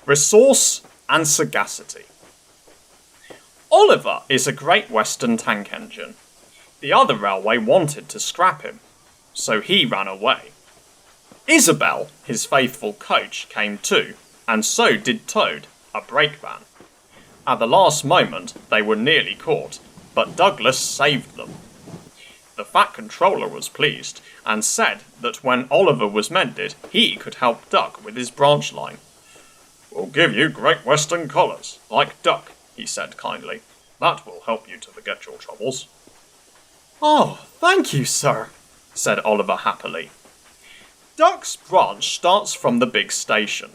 Resource and Sagacity. Oliver is a Great Western tank engine. The other railway wanted to scrap him, so he ran away. Isabel, his faithful coach, came too, and so did Toad, a brake van. At the last moment, they were nearly caught, but Douglas saved them. The Fat Controller was pleased, and said that when Oliver was mended, he could help Duck with his branch line. "We'll give you Great Western colours, like Duck," he said kindly. "That will help you to forget your troubles." "Oh, thank you, sir," said Oliver happily. Duck's branch starts from the big station.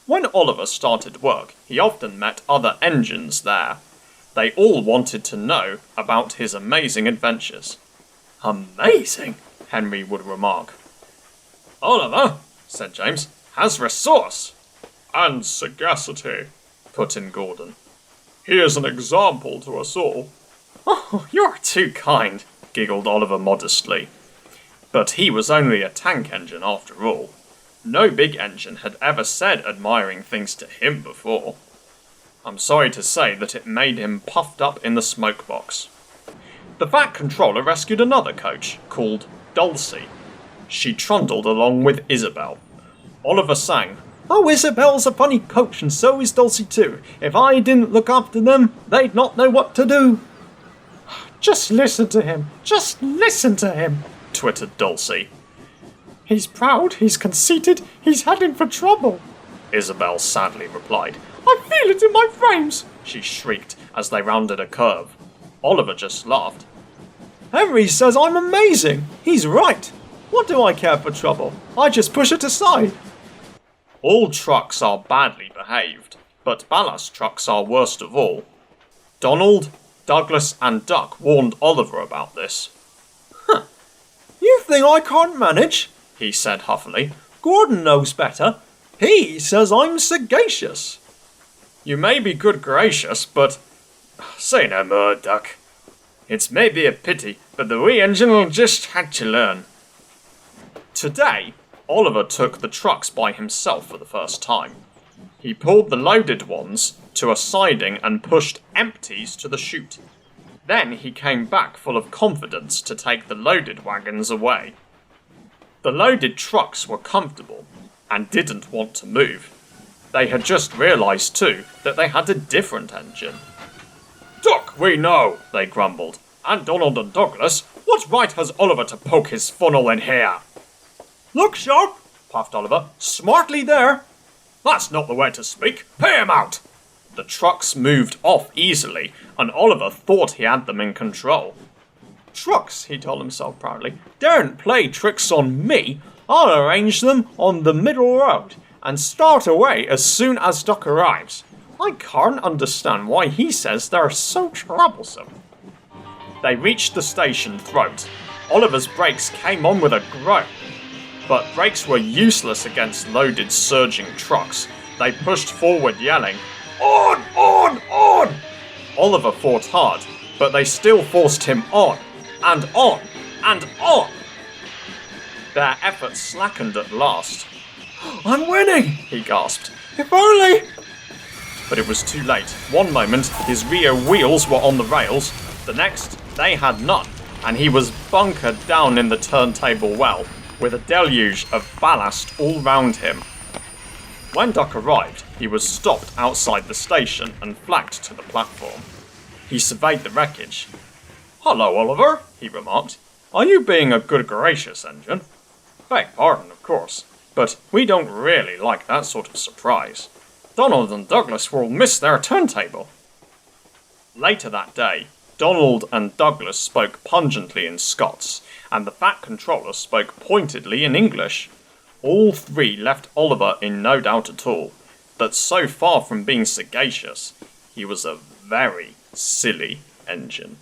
When Oliver started work, he often met other engines there. They all wanted to know about his amazing adventures. "Amazing," Henry would remark. "Oliver," said James, "has resource." "And sagacity," put in Gordon. "He is an example to us all." "Oh, you're too kind," giggled Oliver modestly. But he was only a tank engine after all. No big engine had ever said admiring things to him before. I'm sorry to say that it made him puffed up in the smoke box. The Fat Controller rescued another coach, called Dulcie. She trundled along with Isabel. Oliver sang, "Oh, Isabel's a funny coach, and so is Dulcie too. If I didn't look after them, they'd not know what to do." "Just listen to him, twittered Dulcie. "He's proud, he's conceited, he's heading for trouble," Isabel sadly replied. "I feel it in my frames," she shrieked as they rounded a curve. Oliver just laughed. "Henry says I'm amazing. He's right. What do I care for trouble? I just push it aside." All trucks are badly behaved, but ballast trucks are worst of all. Donald, Douglas and Duck warned Oliver about this. "Huh. You think I can't manage?" he said huffily. "Gordon knows better. He says I'm sagacious." "You may be good gracious, but—" "Say no more, Duck. It's maybe a pity, but the wee engine'll just have to learn." Today, Oliver took the trucks by himself for the first time. He pulled the loaded ones to a siding and pushed empties to the chute. Then he came back full of confidence to take the loaded wagons away. The loaded trucks were comfortable and didn't want to move. They had just realised too that they had a different engine. "Duck, we know," they grumbled. "And Donald and Douglas, what right has Oliver to poke his funnel in here?" "Look sharp," puffed Oliver. "Smartly there." "That's not the way to speak. Pay him out." The trucks moved off easily, and Oliver thought he had them in control. "Trucks," he told himself proudly, "daren't play tricks on me. I'll arrange them on the middle road and start away as soon as Duck arrives. I can't understand why he says they're so troublesome." They reached the station throat. Oliver's brakes came on with a groan. But brakes were useless against loaded, surging trucks. They pushed forward, yelling, "On! On! On!" Oliver fought hard, but they still forced him on, and on, and on. Their efforts slackened at last. "I'm winning!" he gasped. "If only—" But it was too late. One moment, his rear wheels were on the rails. The next, they had none, and he was bunkered down in the turntable well, with a deluge of ballast all round him. When Duck arrived, he was stopped outside the station and flagged to the platform. He surveyed the wreckage. "Hello, Oliver," he remarked. "Are you being a good gracious engine?" "Beg pardon, of course, but we don't really like that sort of surprise. Donald and Douglas will miss their turntable." Later that day, Donald and Douglas spoke pungently in Scots, and the Fat Controller spoke pointedly in English. All three left Oliver in no doubt at all that so far from being sagacious, he was a very silly engine.